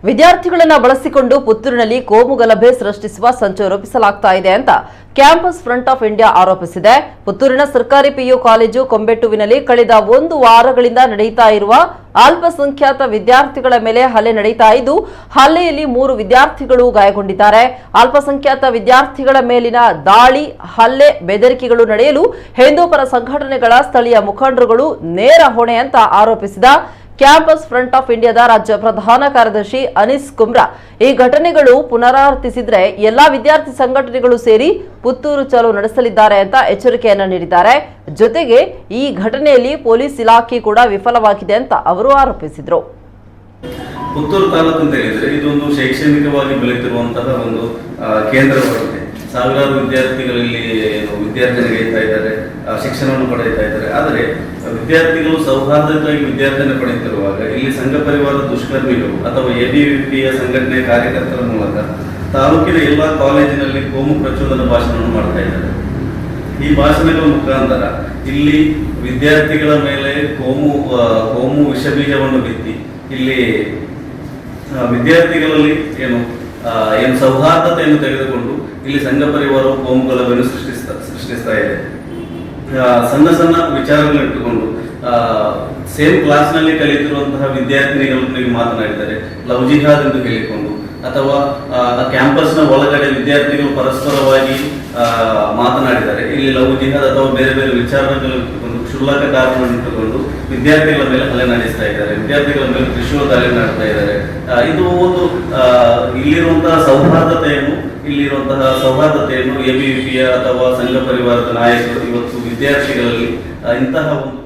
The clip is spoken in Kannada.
ವಿದ್ಯಾರ್ಥಿಗಳನ್ನ ಬಳಸಿಕೊಂಡು ಪುತ್ತೂರಿನಲ್ಲಿ ಕೋಮು ಗಲಭೆ ಸೃಷ್ಟಿಸುವ ಸಂಚು ರೂಪಿಸಲಾಗ್ತಾ ಇದೆ ಅಂತ ಕ್ಯಾಂಪಸ್ ಫ್ರಂಟ್ ಆಫ್ ಇಂಡಿಯಾ ಆರೋಪಿಸಿದೆ. ಪುತ್ತೂರಿನ ಸರ್ಕಾರಿ ಪಿಯು ಕಾಲೇಜು ಕೊಂಬೆಟ್ಟುವಿನಲ್ಲಿ ಕಳೆದ 1 ವಾರಗಳಿಂದ ನಡೆಯುತ್ತಾ ಇರುವ ಅಲ್ಪಸಂಖ್ಯಾತ ವಿದ್ಯಾರ್ಥಿಗಳ ಮೇಲೆ ಹಲ್ಲೆ ನಡೆಯುತ್ತಾ ಇದ್ದು, ಹಲ್ಲೆಯಲ್ಲಿ 3 ವಿದ್ಯಾರ್ಥಿಗಳು ಗಾಯಗೊಂಡಿದ್ದಾರೆ. ಅಲ್ಪಸಂಖ್ಯಾತ ವಿದ್ಯಾರ್ಥಿಗಳ ಮೇಲಿನ ದಾಳಿ, ಹಲ್ಲೆ, ಬೆದರಿಕೆಗಳು ನಡೆಯಲು ಹಿಂದೂಪರ ಸಂಘಟನೆಗಳ ಸ್ಥಳೀಯ ಮುಖಂಡರುಗಳು ನೇರ ಹೊಣೆ ಅಂತ ಆರೋಪಿಸಿದ ಕ್ಯಾಂಪಸ್ ಫ್ರಂಟ್ ಆಫ್ ಇಂಡಿಯಾದ ರಾಜ್ಯ ಪ್ರಧಾನ ಕಾರ್ಯದರ್ಶಿ ಅನೀಸ್ ಕುಮ್ರಾ, ಈ ಘಟನೆಗಳು ಪುನರಾವರ್ತಿಸಿದ್ರೆ ಎಲ್ಲಾ ವಿದ್ಯಾರ್ಥಿ ಸಂಘಟನೆಗಳು ಸೇರಿ ಪುತ್ತೂರು ಚಲೋ ನಡೆಸಲಿದ್ದಾರೆ ಅಂತ ಎಚ್ಚರಿಕೆಯನ್ನ ನೀಡಿದ್ದಾರೆ. ಜೊತೆಗೆ ಈ ಘಟನೆಯಲ್ಲಿ ಪೊಲೀಸ್ ಇಲಾಖೆ ಕೂಡ ವಿಫಲವಾಗಿದೆ ಅಂತ ಅವರು ಆರೋಪಿಸಿದರು. ಪುತ್ತೂರು ತಾಲೂಕು ಅಂತ ಹೇಳಿದ್ರೆ ಇದೊಂದು ಶೈಕ್ಷಣಿಕವಾಗಿ ಬೆಳೆಯುತ್ತಿರುವಂತಹ ಒಂದು ಕೇಂದ್ರವಾಗಿದೆ. ಸಾವಿರಾರು ವಿದ್ಯಾರ್ಥಿಗಳಲ್ಲಿ ವಿದ್ಯಾರ್ಥಿ ನಡೆಯುತ್ತಾ ಇದ್ದಾರೆ, ಶಿಕ್ಷಣವನ್ನು ಪಡೆಯುತ್ತಾ ಇದ್ದಾರೆ. ಆದರೆ ವಿದ್ಯಾರ್ಥಿಗಳು ಸೌಹಾರ್ದಯುತವಾಗಿ ವಿದ್ಯಾರ್ಥಿಯನ್ನು ಪಡೆಯುತ್ತಿರುವಾಗ ಇಲ್ಲಿ ಸಂಘ ಪರಿವಾರದ ದುಷ್ಕರ್ಮಿಗಳು ಅಥವಾ ಎಬಿವಿಪಿಯ ಸಂಘಟನೆಯ ಕಾರ್ಯಕರ್ತರ ಮೂಲಕ ತಾಲೂಕಿನ ಎಲ್ಲ ಕಾಲೇಜಿನಲ್ಲಿ ಕೋಮು ಪ್ರಚೋದನಾ ಭಾಷಣವನ್ನು ಮಾಡ್ತಾ ಇದ್ದಾರೆ. ಈ ಭಾಷಣಗಳ ಮುಖಾಂತರ ಇಲ್ಲಿ ವಿದ್ಯಾರ್ಥಿಗಳ ಮೇಲೆ ಕೋಮು ವಿಷಬೀಜವನ್ನು ಬಿತ್ತಿ ಇಲ್ಲಿ ವಿದ್ಯಾರ್ಥಿಗಳಲ್ಲಿ ಏನು ಸೌಹಾರ್ದತೆಯನ್ನು ತೆಗೆದುಕೊಂಡು ಇಲ್ಲಿ ಸಂಘ ಪರಿವಾರವು ಕೋಮು ಗಲಭೆಯನ್ನು ಸೃಷ್ಟಿಸ್ತಾ ಇದೆ. ಸಣ್ಣ ಸಣ್ಣ ವಿಚಾರಗಳನ್ನು ಇಟ್ಟುಕೊಂಡು ಸೇಮ್ ಕ್ಲಾಸ್ ನಲ್ಲಿ ಕಲಿತಿರುವಂತಹ ವಿದ್ಯಾರ್ಥಿನಿಗಳೊಂದಿಗೆ ಮಾತನಾಡಿದ್ದಾರೆ, ಲವ್ ಜಿಹಾದ್ ಎಂದು ಹೇಳಿಕೊಂಡು, ಅಥವಾ ಕ್ಯಾಂಪಸ್ ನ ಒಳಗಡೆ ವಿದ್ಯಾರ್ಥಿಗಳು ಪರಸ್ಪರವಾಗಿ ಮಾತನಾಡಿದ್ದಾರೆ. ಇಲ್ಲಿ ಲವ್ ಜಿಹಾದ್ ಅಥವಾ ಬೇರೆ ಬೇರೆ ವಿಚಾರಗಳನ್ನು ಇಟ್ಟುಕೊಂಡು, ಕ್ಷುಲ್ಲಕ ಕಾರಣವನ್ನು ಇಟ್ಟುಕೊಂಡು ವಿದ್ಯಾರ್ಥಿಗಳ ಮೇಲೆ ಹಲ್ಲೆ ನಡೆಸ್ತಾ ಇದ್ದಾರೆ, ವಿದ್ಯಾರ್ಥಿಗಳ ಮೇಲೆ ತ್ರಿಶೂಲ ದಾಳಿ ಮಾಡ್ತಾ ಇದ್ದಾರೆ. ಇದು ಒಂದು ಇಲ್ಲಿರುವಂತಹ ಸೌಹಾರ್ದತೆಯನ್ನು ಎಬಿವಿಪಿಯ ಅಥವಾ ಸಂಘ ಪರಿವಾರದ ನಾಯಕರು ಇವತ್ತು ವಿದ್ಯಾರ್ಥಿಗಳಲ್ಲಿ ಇಂತಹ ಒಂದು